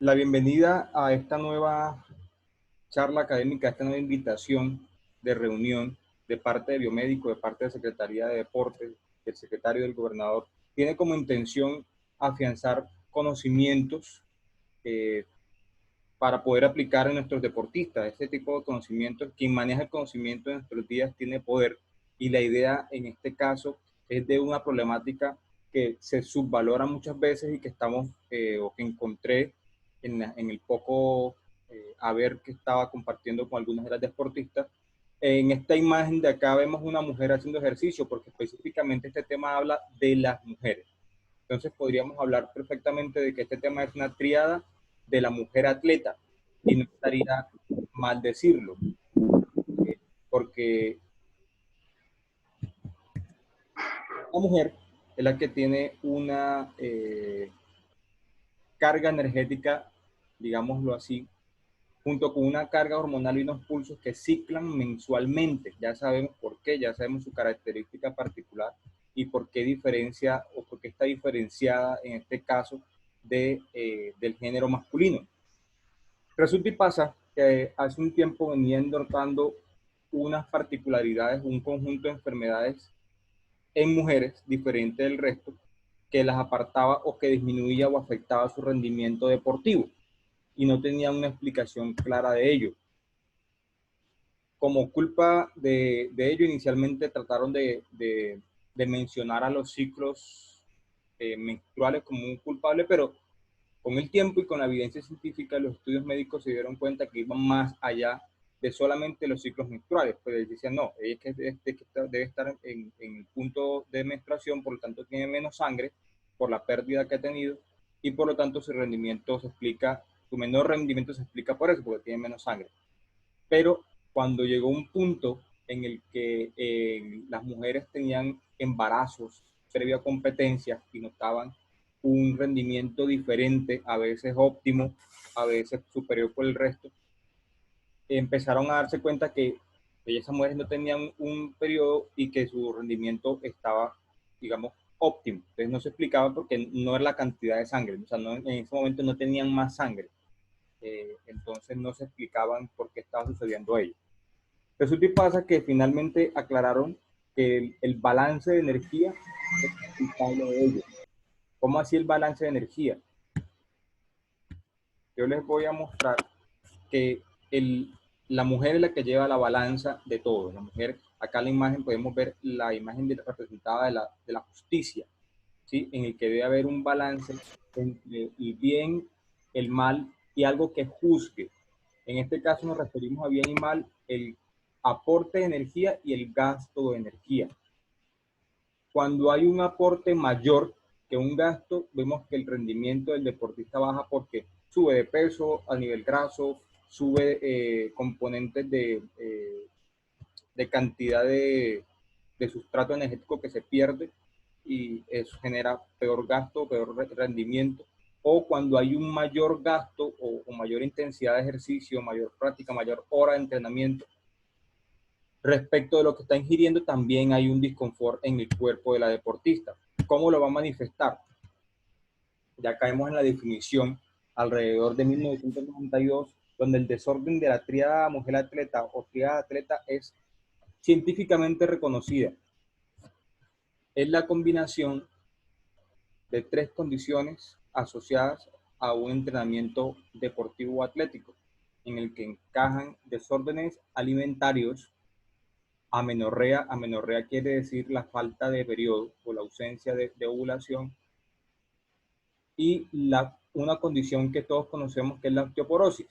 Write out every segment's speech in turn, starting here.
la bienvenida a esta nueva charla académica, a esta nueva invitación de reunión de parte de Biomédico, de parte de Secretaría de Deportes, del secretario del gobernador. Tiene como intención afianzar conocimientos eh, para poder aplicar en nuestros deportistas. Este tipo de conocimientos, quien maneja el conocimiento en nuestros días tiene poder, y la idea en este caso es de una problemática que se subvalora muchas veces y que estamos, o que encontré en el poco haber que estaba compartiendo con algunas de las deportistas. En esta imagen de acá vemos una mujer haciendo ejercicio, porque específicamente este tema habla de las mujeres. Entonces podríamos hablar perfectamente de que este tema es una tríada de la mujer atleta, y no estaría mal decirlo, porque la mujer es la que tiene una carga energética, digámoslo así, junto con una carga hormonal y unos pulsos que ciclan mensualmente. Ya sabemos por qué, ya sabemos su característica particular y por qué diferencia, o por qué está diferenciada en este caso del género masculino. Resulta y pasa que hace un tiempo venía notando unas particularidades, un conjunto de enfermedades en mujeres diferente del resto, que las apartaba o que disminuía o afectaba su rendimiento deportivo, y no tenía una explicación clara de ello. Como culpa de ello, inicialmente trataron de mencionar a los ciclos menstruales como un culpable, pero con el tiempo y con la evidencia científica, los estudios médicos se dieron cuenta que iban más allá de solamente los ciclos menstruales. Pues decían, no, ella es que debe estar en el punto de menstruación, por lo tanto tiene menos sangre por la pérdida que ha tenido, y por lo tanto su rendimiento se explica, su menor rendimiento se explica por eso, porque tiene menos sangre. Pero cuando llegó un punto en el que las mujeres tenían embarazos previo a competencias y notaban un rendimiento diferente, a veces óptimo, a veces superior por el resto, empezaron a darse cuenta que esas mujeres no tenían un periodo y que su rendimiento estaba, digamos, óptimo. Entonces no se explicaba porque no era la cantidad de sangre, o sea, no, en ese momento no tenían más sangre. Entonces no se explicaban por qué estaba sucediendo ello. Resulta y pasa que finalmente aclararon que el balance de energía es culpable de ello. ¿Cómo así el balance de energía? Yo les voy a mostrar que la mujer es la que lleva la balanza de todo. La mujer, acá en la imagen podemos ver la imagen representada de la justicia, ¿sí? En el que debe haber un balance entre el bien, el mal y algo que juzgue. En este caso nos referimos a bien y mal, el aporte de energía y el gasto de energía. Cuando hay un aporte mayor que un gasto, vemos que el rendimiento del deportista baja porque sube de peso a nivel graso, sube componentes de cantidad de sustrato energético que se pierde, y eso genera peor gasto, peor rendimiento. O cuando hay un mayor gasto o mayor intensidad de ejercicio, mayor práctica, mayor hora de entrenamiento, respecto de lo que está ingiriendo, también hay un disconfort en el cuerpo de la deportista. ¿Cómo lo va a manifestar? Ya caemos en la definición alrededor de 1992, donde el desorden de la tríada mujer atleta o tríada atleta es científicamente reconocida. Es la combinación de tres condiciones asociadas a un entrenamiento deportivo o atlético, en el que encajan desórdenes alimentarios, amenorrea quiere decir la falta de periodo o la ausencia de ovulación, y una condición que todos conocemos que es la osteoporosis.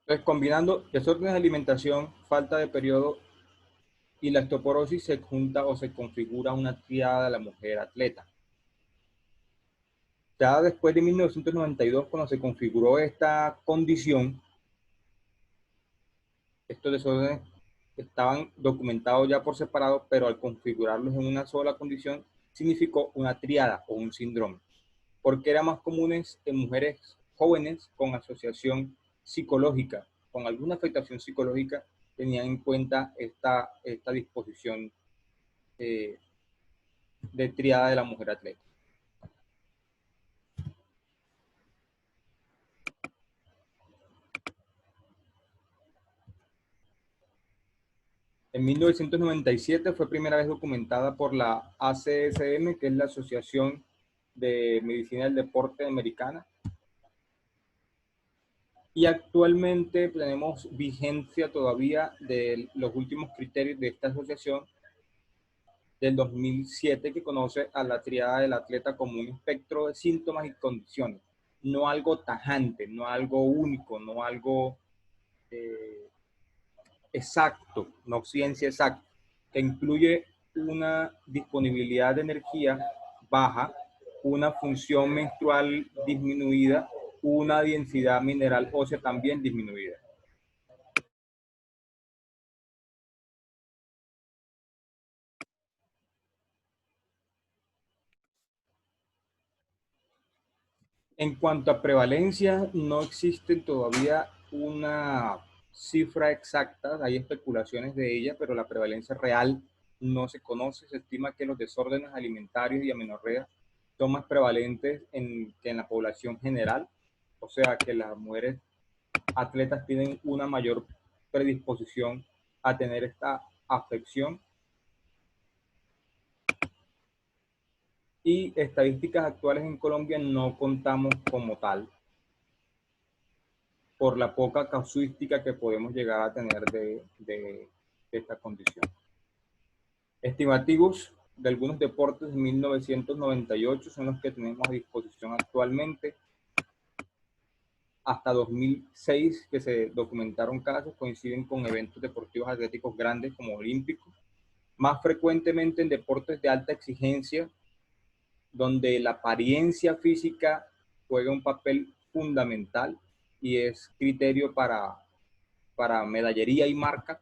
Entonces, combinando desórdenes de alimentación, falta de periodo y la osteoporosis, se junta o se configura una triada de la mujer atleta. Ya después de 1992, cuando se configuró esta condición, estos desórdenes estaban documentados ya por separado, pero al configurarlos en una sola condición, significó una triada o un síndrome, porque eran más comunes en mujeres jóvenes con asociación psicológica, con alguna afectación psicológica, tenían en cuenta esta disposición de triada de la mujer atleta. En 1997 fue primera vez documentada por la ACSM, que es la Asociación de Medicina del Deporte Americana. Y actualmente tenemos vigencia todavía de los últimos criterios de esta asociación del 2007, que conoce a la triada del atleta como un espectro de síntomas y condiciones, no algo tajante, no algo único, no algo exacto, no ciencia exacta, que incluye una disponibilidad de energía baja, una función menstrual disminuida, una densidad mineral ósea también disminuida. En cuanto a prevalencia, no existe todavía una cifra exacta, hay especulaciones de ella, pero la prevalencia real no se conoce. Se estima que los desórdenes alimentarios y amenorrea son más prevalentes que en la población general, o sea que las mujeres atletas tienen una mayor predisposición a tener esta afección. Y estadísticas actuales en Colombia no contamos como tal, por la poca casuística que podemos llegar a tener de esta condición. Estimativos de algunos deportes de 1998 son los que tenemos a disposición actualmente. Hasta 2006 que se documentaron casos, coinciden con eventos deportivos atléticos grandes como olímpicos, más frecuentemente en deportes de alta exigencia, donde la apariencia física juega un papel fundamental y es criterio para medallería y marca,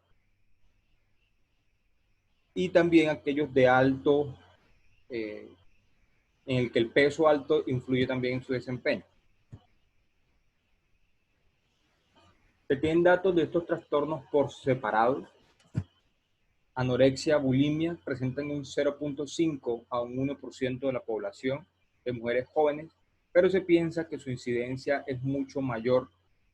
y también aquellos de alto, en el que el peso alto influye también en su desempeño. Se tienen datos de estos trastornos por separado. Anorexia, bulimia presentan un 0.5 a un 1% de la población de mujeres jóvenes, pero se piensa que su incidencia es mucho mayor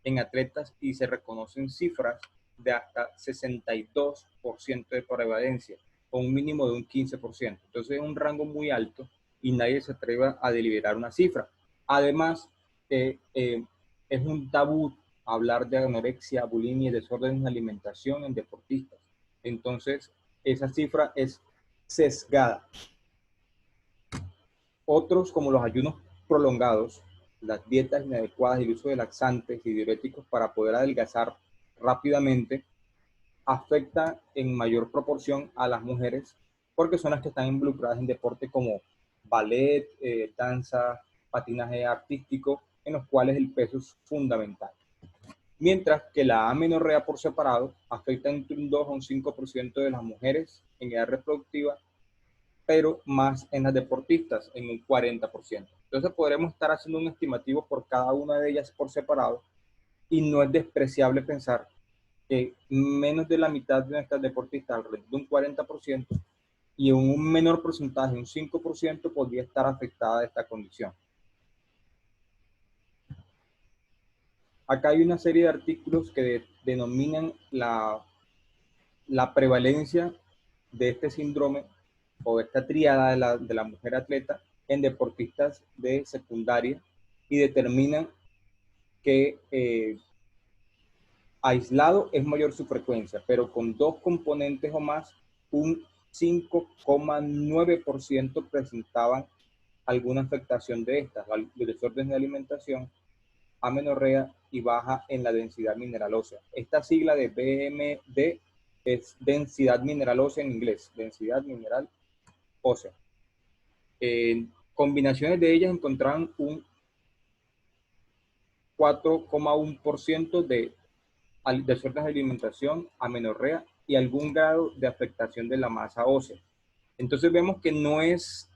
en atletas y se reconocen cifras de hasta 62% de prevalencia, con un mínimo de un 15%. Entonces es un rango muy alto y nadie se atreve a deliberar una cifra. Además, es un tabú hablar de anorexia, bulimia y desórdenes de alimentación en deportistas. Entonces, esa cifra es sesgada. Otros, como los ayunos prolongados, las dietas inadecuadas y el uso de laxantes y diuréticos para poder adelgazar rápidamente, afecta en mayor proporción a las mujeres porque son las que están involucradas en deportes como ballet, danza, patinaje artístico, en los cuales el peso es fundamental. Mientras que la amenorrea por separado afecta entre un 2 a un 5% de las mujeres en edad reproductiva, pero más en las deportistas, en un 40%. Entonces podremos estar haciendo un estimativo por cada una de ellas por separado, y no es despreciable pensar que menos de la mitad de nuestras deportistas, alrededor de un 40%, y en un menor porcentaje, un 5%, podría estar afectada de esta condición. Acá hay una serie de artículos que denominan la prevalencia de este síndrome o de esta tríada de la mujer atleta en deportistas de secundaria, y determinan que aislado es mayor su frecuencia, pero con dos componentes o más, un 5,9% presentaban alguna afectación de estas, de desórdenes de alimentación, amenorrea y baja en la densidad mineral ósea. Esta sigla de BMD es densidad mineral ósea en inglés, densidad mineral ósea. En combinaciones de ellas encontraban un 4,1% de desórdenes de alimentación, amenorrea y algún grado de afectación de la masa ósea. Entonces vemos que no es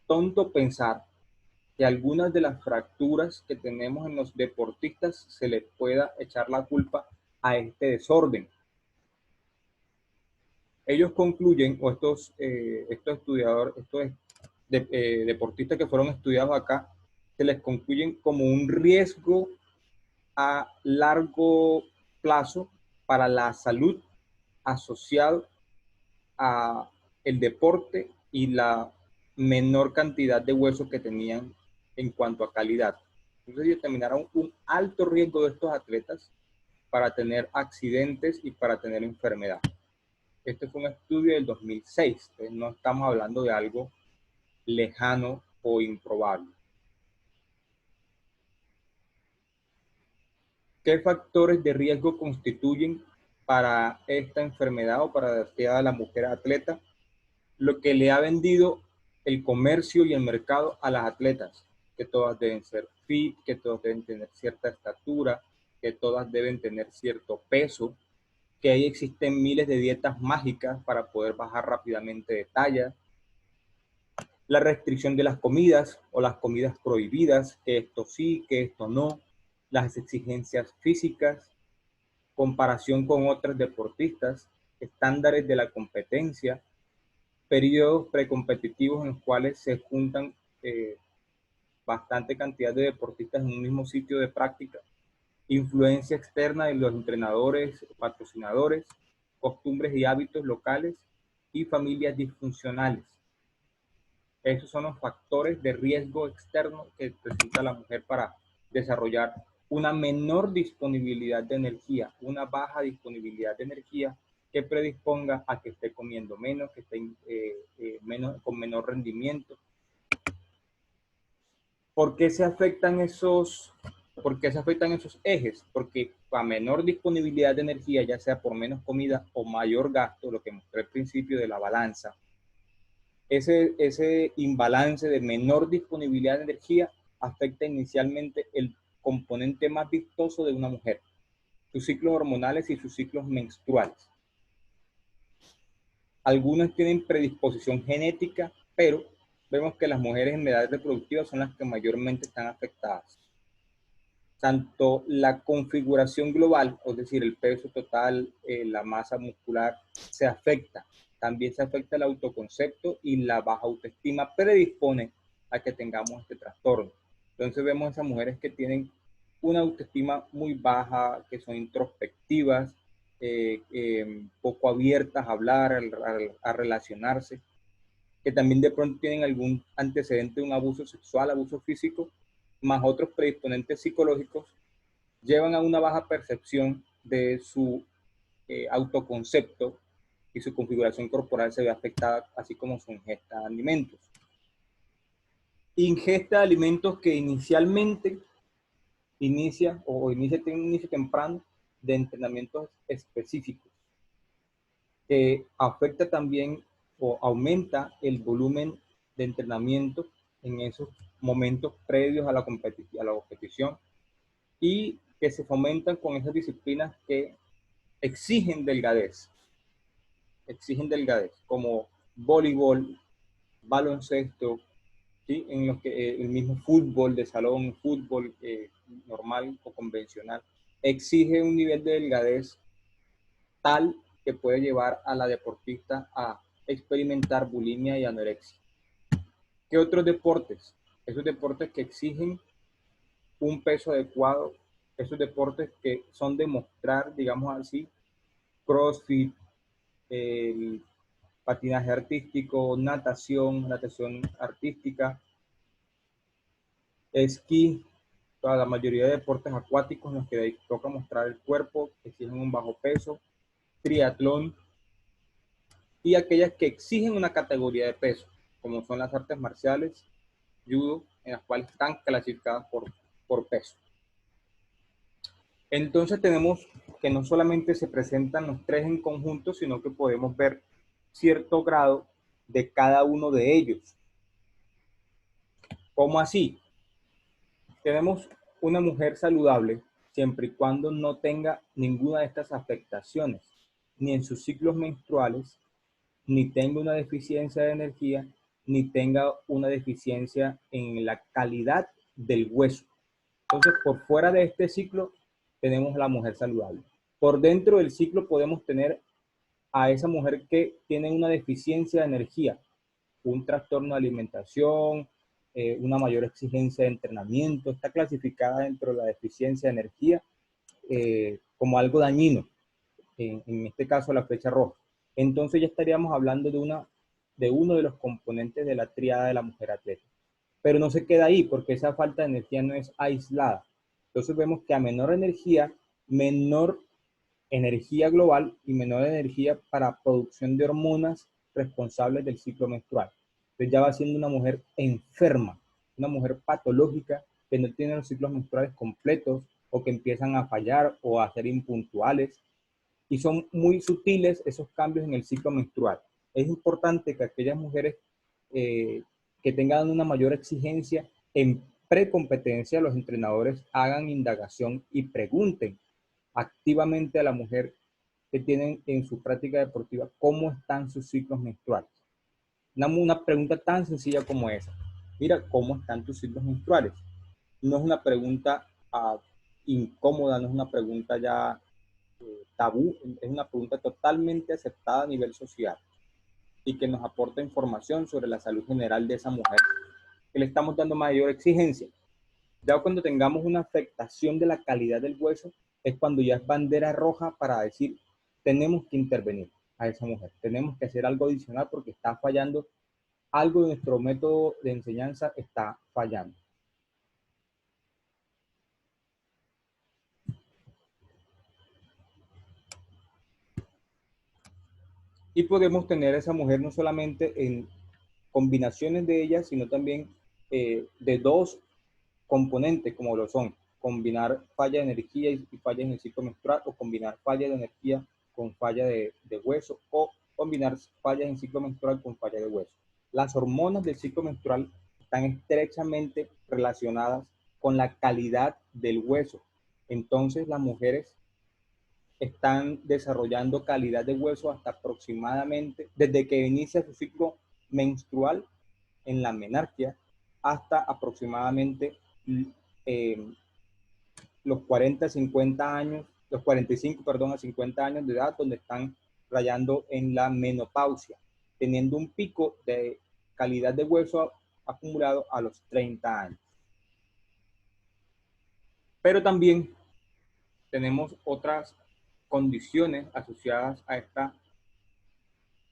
tonto pensar que algunas de las fracturas que tenemos en los deportistas se les pueda echar la culpa a este desorden. Ellos concluyen, o estos estudiadores, deportistas que fueron estudiados acá, se les concluyen como un riesgo a largo plazo para la salud asociado a el deporte y la menor cantidad de huesos que tenían en cuanto a calidad. Entonces determinaron un alto riesgo de estos atletas para tener accidentes y para tener enfermedad. Este fue un estudio del 2006, entonces no estamos hablando de algo lejano o improbable. ¿Qué factores de riesgo constituyen para esta enfermedad o para la mujer atleta? Lo que le ha vendido el comercio y el mercado a las atletas, que todas deben ser fit, que todas deben tener cierta estatura, que todas deben tener cierto peso, que ahí existen miles de dietas mágicas para poder bajar rápidamente de talla, la restricción de las comidas o las comidas prohibidas, que esto sí, que esto no, las exigencias físicas, comparación con otros deportistas, estándares de la competencia, periodos precompetitivos en los cuales se juntan bastante cantidad de deportistas en un mismo sitio de práctica, influencia externa de los entrenadores, patrocinadores, costumbres y hábitos locales y familias disfuncionales. Esos son los factores de riesgo externo que presenta la mujer para desarrollar una menor disponibilidad de energía, una baja disponibilidad de energía que predisponga a que esté comiendo menos, que esté con menor rendimiento. ¿Por qué se afectan esos ejes? Porque a menor disponibilidad de energía, ya sea por menos comida o mayor gasto, lo que mostré al principio de la balanza, ese imbalance de menor disponibilidad de energía afecta inicialmente el componente más vistoso de una mujer, sus ciclos hormonales y sus ciclos menstruales. Algunas tienen predisposición genética, pero vemos que las mujeres en edad reproductiva son las que mayormente están afectadas. Tanto la configuración global, es decir, el peso total, la masa muscular, se afecta. También se afecta el autoconcepto y la baja autoestima predispone a que tengamos este trastorno. Entonces vemos a esas mujeres que tienen una autoestima muy baja, que son introspectivas, poco abiertas a hablar, a relacionarse, que también de pronto tienen algún antecedente de un abuso sexual, abuso físico, más otros predisponentes psicológicos, llevan a una baja percepción de su autoconcepto y su configuración corporal se ve afectada, así como su ingesta de alimentos. Ingesta de alimentos que inicialmente inicia un inicio temprano de entrenamientos específicos, que afecta también o aumenta el volumen de entrenamiento en esos momentos previos a la competición y que se fomentan con esas disciplinas que exigen delgadez, como voleibol, baloncesto, ¿sí? En los que el mismo fútbol de salón, fútbol normal o convencional, exige un nivel de delgadez tal que puede llevar a la deportista a experimentar bulimia y anorexia. ¿Qué otros deportes? Esos deportes que exigen un peso adecuado, esos deportes que son de mostrar, digamos así, CrossFit, el patinaje artístico, natación artística, esquí, toda la mayoría de deportes acuáticos en los que toca mostrar el cuerpo, que exigen un bajo peso, triatlón, y aquellas que exigen una categoría de peso, como son las artes marciales, judo, en las cuales están clasificadas por peso. Entonces tenemos que no solamente se presentan los tres en conjunto, sino que podemos ver cierto grado de cada uno de ellos. ¿Cómo así? Tenemos una mujer saludable siempre y cuando no tenga ninguna de estas afectaciones, ni en sus ciclos menstruales, ni tenga una deficiencia de energía, ni tenga una deficiencia en la calidad del hueso. Entonces, por fuera de este ciclo, tenemos la mujer saludable. Por dentro del ciclo podemos tener a esa mujer que tiene una deficiencia de energía, un trastorno de alimentación, una mayor exigencia de entrenamiento, está clasificada dentro de la deficiencia de energía como algo dañino, en este caso la flecha roja. Entonces ya estaríamos hablando de uno de los componentes de la tríada de la mujer atleta. Pero no se queda ahí, porque esa falta de energía no es aislada. Entonces vemos que a menor energía global y menor energía para producción de hormonas responsables del ciclo menstrual. Entonces ya va siendo una mujer enferma, una mujer patológica que no tiene los ciclos menstruales completos o que empiezan a fallar o a ser impuntuales, y son muy sutiles esos cambios en el ciclo menstrual. Es importante que aquellas mujeres que tengan una mayor exigencia en precompetencia, los entrenadores hagan indagación y pregunten activamente a la mujer que tienen en su práctica deportiva cómo están sus ciclos menstruales. Una pregunta tan sencilla como esa. Mira, ¿cómo están tus ciclos menstruales? No es una pregunta incómoda, no es una pregunta ya tabú, es una pregunta totalmente aceptada a nivel social y que nos aporta información sobre la salud general de esa mujer, que le estamos dando mayor exigencia. Ya cuando tengamos una afectación de la calidad del hueso, es cuando ya es bandera roja para decir, tenemos que intervenir a esa mujer, tenemos que hacer algo adicional porque está fallando, algo de nuestro método de enseñanza está fallando. Y podemos tener a esa mujer no solamente en combinaciones de ellas, sino también de dos componentes, como lo son combinar falla de energía y falla en el ciclo menstrual, o combinar falla de energía con falla de hueso, o combinar fallas en ciclo menstrual con falla de hueso. Las hormonas del ciclo menstrual están estrechamente relacionadas con la calidad del hueso. Entonces las mujeres están desarrollando calidad de hueso hasta aproximadamente, desde que inicia su ciclo menstrual en la menarquia, hasta aproximadamente eh, los 40, 50 años, los 45, perdón, a 50 años de edad, donde están rayando en la menopausia, teniendo un pico de calidad de hueso acumulado a los 30 años. Pero también tenemos otras condiciones asociadas a esta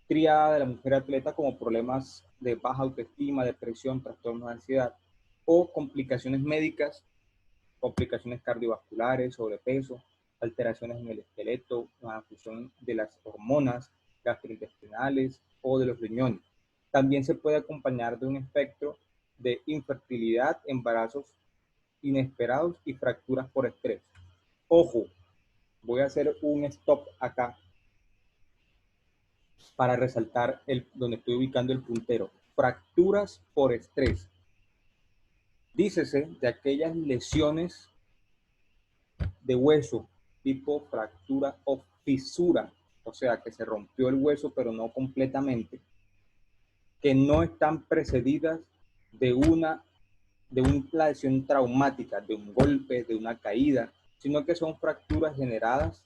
triada de la mujer atleta, como problemas de baja autoestima, depresión, trastornos de ansiedad o complicaciones médicas, complicaciones cardiovasculares, sobrepeso, alteraciones en el esqueleto, la fusión de las hormonas gastrointestinales o de los riñones. También se puede acompañar de un espectro de infertilidad, embarazos inesperados y fracturas por estrés. Ojo, voy a hacer un stop acá para resaltar donde estoy ubicando el puntero. Fracturas por estrés. Dícese de aquellas lesiones de hueso tipo fractura o fisura, o sea, que se rompió el hueso pero no completamente, que no están precedidas de de una lesión traumática, de un golpe, de una caída, sino que son fracturas generadas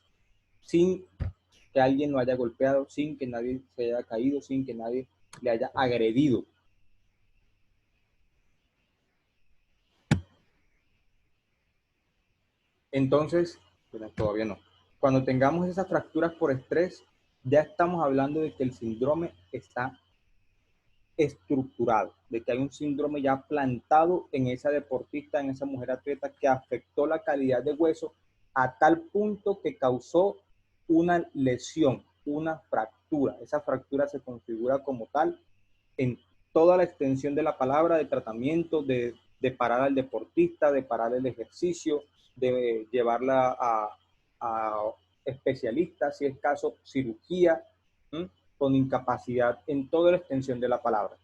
sin que alguien lo haya golpeado, sin que nadie se haya caído, sin que nadie le haya agredido. Entonces, bueno, todavía no. Cuando tengamos esas fracturas por estrés, ya estamos hablando de que el síndrome está estructurado, de que hay un síndrome ya plantado en esa deportista, en esa mujer atleta, que afectó la calidad de hueso a tal punto que causó una lesión, una fractura. Esa fractura se configura como tal en toda la extensión de la palabra, de tratamiento, de parar al deportista, de parar el ejercicio, de llevarla a especialistas, si es caso, cirugía, ¿m? Con incapacidad en toda la extensión de la palabra.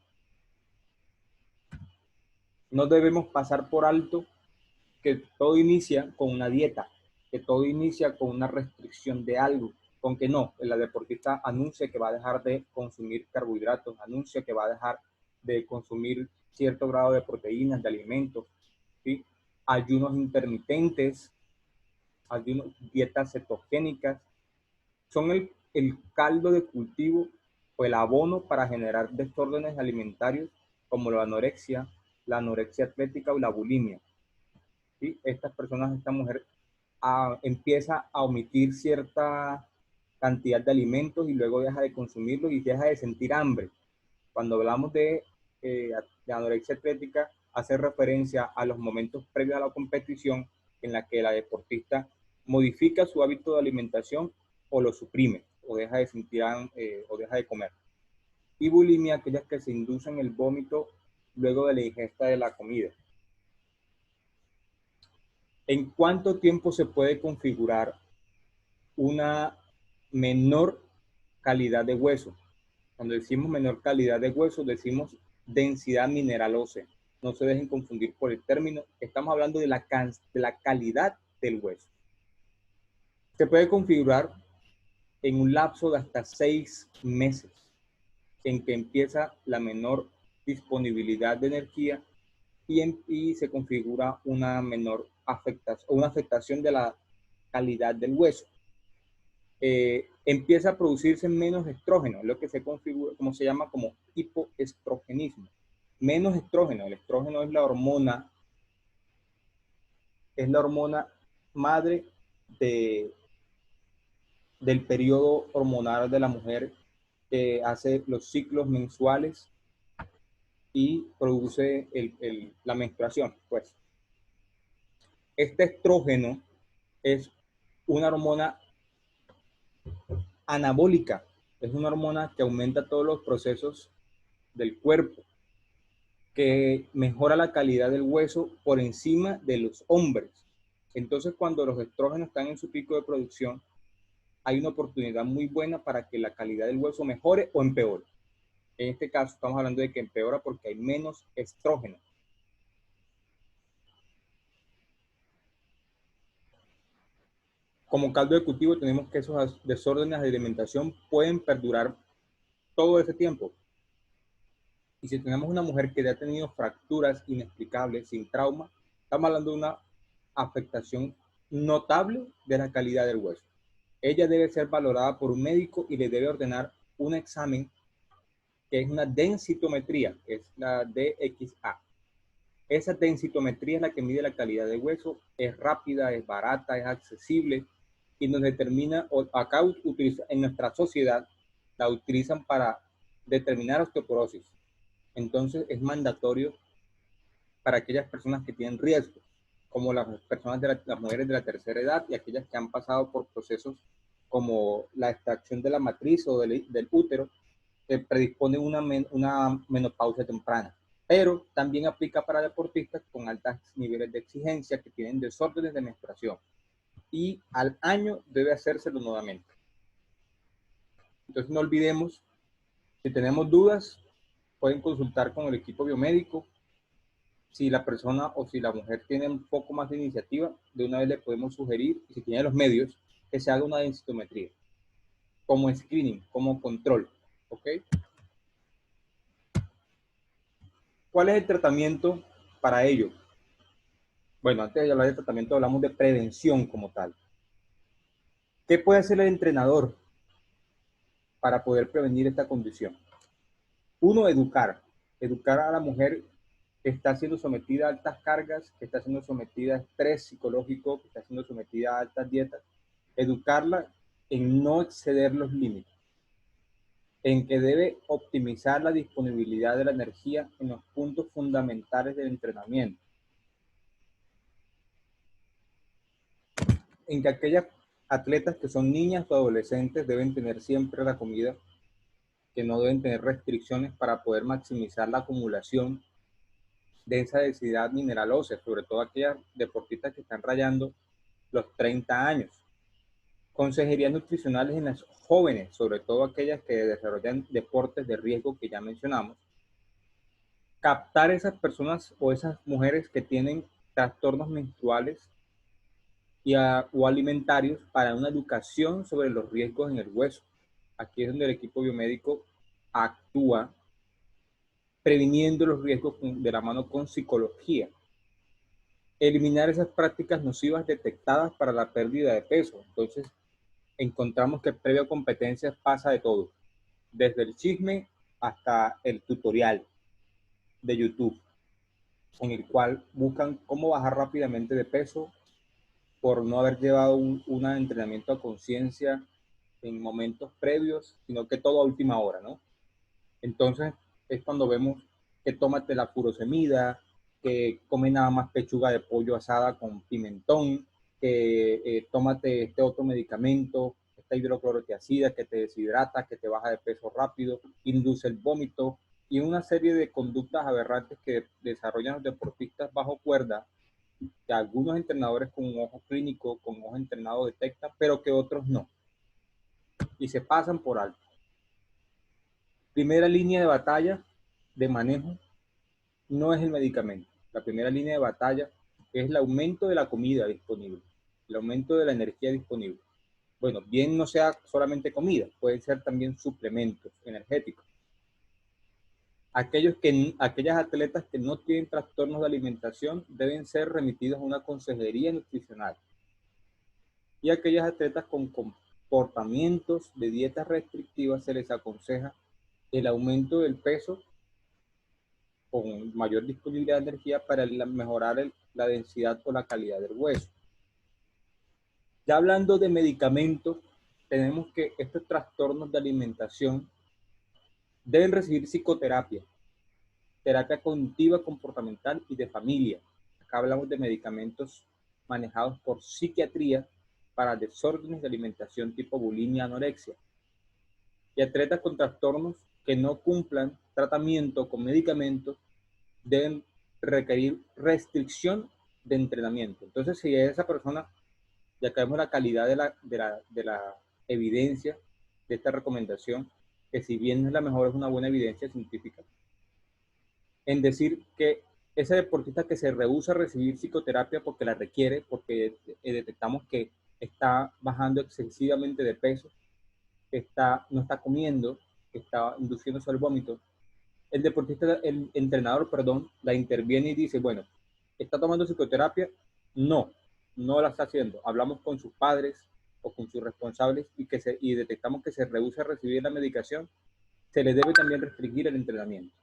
No debemos pasar por alto que todo inicia con una dieta, que todo inicia con una restricción de algo, con que no, la deportista anuncia que va a dejar de consumir carbohidratos, anuncia que va a dejar de consumir cierto grado de proteínas, de alimentos, ¿sí? Ayunos intermitentes, ayunos, dietas cetogénicas, son el caldo de cultivo o el abono para generar desórdenes alimentarios como la anorexia atlética o la bulimia. ¿Sí? Estas personas, esta mujer empieza a omitir cierta cantidad de alimentos y luego deja de consumirlos y deja de sentir hambre. Cuando hablamos de anorexia atlética, hace referencia a los momentos previos a la competición en la que la deportista modifica su hábito de alimentación o lo suprime o deja de sentir o deja de comer. Y bulimia, aquellas que se inducen el vómito luego de la ingesta de la comida. ¿En cuánto tiempo se puede configurar una menor calidad de hueso? Cuando decimos menor calidad de hueso, decimos densidad mineral ósea. No se dejen confundir por el término. Estamos hablando de la calidad del hueso. Se puede configurar en un lapso de hasta 6 meses, en que empieza la menor disponibilidad de energía y se configura una menor afectación de la calidad del hueso. Empieza a producirse menos estrógeno, lo que se configura, como se llama como hipoestrogenismo. Menos estrógeno. El estrógeno es la hormona madre del periodo hormonal de la mujer, que hace los ciclos mensuales y produce la menstruación. Pues este estrógeno es una hormona anabólica, es una hormona que aumenta todos los procesos del cuerpo, que mejora la calidad del hueso por encima de los hombres. Entonces, cuando los estrógenos están en su pico de producción, hay una oportunidad muy buena para que la calidad del hueso mejore o empeore. En este caso, estamos hablando de que empeora porque hay menos estrógeno. Como caldo de cultivo, tenemos que esos desórdenes de alimentación pueden perdurar todo ese tiempo. Y si tenemos una mujer que ya ha tenido fracturas inexplicables, sin trauma, estamos hablando de una afectación notable de la calidad del hueso. Ella debe ser valorada por un médico y le debe ordenar un examen que es una densitometría, que es la DXA. Esa densitometría es la que mide la calidad del hueso, es rápida, es barata, es accesible y nos determina, acá en nuestra sociedad la utilizan para determinar osteoporosis. Entonces es mandatorio para aquellas personas que tienen riesgo, como las personas las mujeres de la tercera edad y aquellas que han pasado por procesos como la extracción de la matriz o del útero, que predispone una menopausia temprana. Pero también aplica para deportistas con altos niveles de exigencia que tienen desórdenes de menstruación. Y al año debe hacérselo nuevamente. Entonces no olvidemos, si tenemos dudas, pueden consultar con el equipo biomédico. Si la persona o si la mujer tiene un poco más de iniciativa, de una vez le podemos sugerir, y si tiene los medios, que se haga una densitometría como screening, como control. ¿Ok? ¿Cuál es el tratamiento para ello? Bueno, antes de hablar de tratamiento, hablamos de prevención como tal. ¿Qué puede hacer el entrenador para poder prevenir esta condición? Uno, educar. Educar a la mujer que está siendo sometida a altas cargas, que está siendo sometida a estrés psicológico, que está siendo sometida a altas dietas. Educarla en no exceder los límites, en que debe optimizar la disponibilidad de la energía en los puntos fundamentales del entrenamiento, en que aquellas atletas que son niñas o adolescentes deben tener siempre la comida, que no deben tener restricciones para poder maximizar la acumulación de esa densidad mineral ósea, sobre todo aquellas deportistas que están rayando los 30 años. Consejerías nutricionales en las jóvenes, sobre todo aquellas que desarrollan deportes de riesgo que ya mencionamos. Captar esas personas o esas mujeres que tienen trastornos menstruales o alimentarios para una educación sobre los riesgos en el hueso. Aquí es donde el equipo biomédico actúa previniendo los riesgos de la mano con psicología. Eliminar esas prácticas nocivas detectadas para la pérdida de peso. Entonces, encontramos que previo a competencias pasa de todo, desde el chisme hasta el tutorial de YouTube, en el cual buscan cómo bajar rápidamente de peso por no haber llevado un entrenamiento a conciencia en momentos previos, sino que todo a última hora, ¿no? Entonces es cuando vemos que tómate la furosemida, que come nada más pechuga de pollo asada con pimentón, que tómate este otro medicamento, esta hidroclorotiazida que te deshidrata, que te baja de peso rápido, induce el vómito y una serie de conductas aberrantes que desarrollan los deportistas bajo cuerda, que algunos entrenadores con un ojo clínico, con un ojo entrenado detectan, pero que otros no, y se pasan por alto. Primera línea de batalla de manejo no es el medicamento. La primera línea de batalla es el aumento de la comida disponible, el aumento de la energía disponible. Bueno, bien no sea solamente comida, pueden ser también suplementos energéticos. Aquellas atletas que no tienen trastornos de alimentación deben ser remitidos a una consejería nutricional. Y aquellas atletas con comportamientos de dietas restrictivas se les aconseja el aumento del peso con mayor disponibilidad de energía para mejorar la densidad o la calidad del hueso. Ya hablando de medicamentos, tenemos que estos trastornos de alimentación deben recibir psicoterapia, terapia cognitiva, comportamental y de familia. Acá hablamos de medicamentos manejados por psiquiatría para desórdenes de alimentación tipo bulimia, anorexia. Y atletas con trastornos que no cumplan tratamiento con medicamentos deben requerir restricción de entrenamiento. Entonces, si esa persona, ya que vemos la calidad de la evidencia de esta recomendación, que si bien no es la mejor, es una buena evidencia científica, en decir que ese deportista que se rehúsa a recibir psicoterapia porque la requiere, porque detectamos que está bajando excesivamente de peso, que no está comiendo, que está induciéndose al vómito, el deportista, el entrenador, perdón, la interviene y dice, bueno, ¿está tomando psicoterapia? No, no la está haciendo. Hablamos con sus padres o con sus responsables y detectamos que se rehúsa a recibir la medicación, se le debe también restringir el entrenamiento.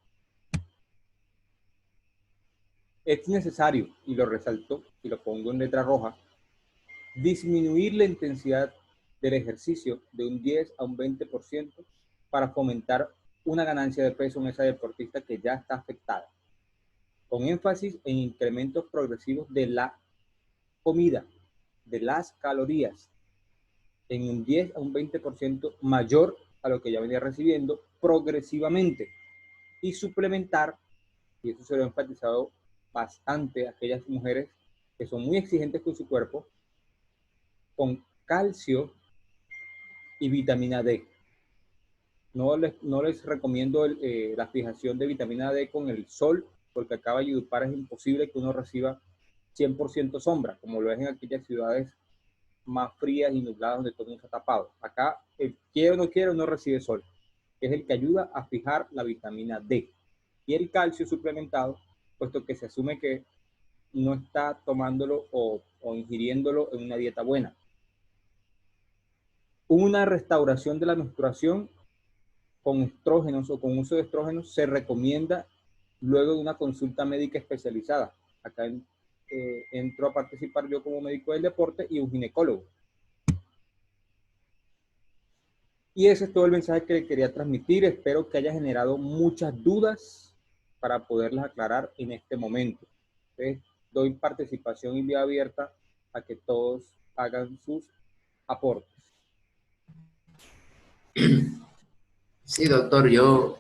Es necesario, y lo resalto y lo pongo en letra roja, disminuir la intensidad del ejercicio de un 10 a un 20% para fomentar una ganancia de peso en esa deportista que ya está afectada, con énfasis en incrementos progresivos de la comida, de las calorías, en un 10 a un 20% mayor a lo que ya venía recibiendo progresivamente, y suplementar, y eso se lo he enfatizado bastante a aquellas mujeres que son muy exigentes con su cuerpo, con calcio y vitamina D. No les recomiendo la fijación de vitamina D con el sol, porque acá en Valledupar es imposible que uno reciba 100% sombra, como lo es en aquellas ciudades más frías y nubladas donde todo está tapado. Acá, quiere o no quiere, uno recibe sol, que es el que ayuda a fijar la vitamina D. Y el calcio suplementado, puesto que se asume que no está tomándolo o ingiriéndolo en una dieta buena. Una restauración de la menstruación con estrógenos o con uso de estrógenos se recomienda luego de una consulta médica especializada. Acá entro a participar yo como médico del deporte y un ginecólogo. Y ese es todo el mensaje que le quería transmitir. Espero que haya generado muchas dudas para poderlas aclarar en este momento. Entonces, doy participación y vía abierta a que todos hagan sus aportes. Sí, doctor, yo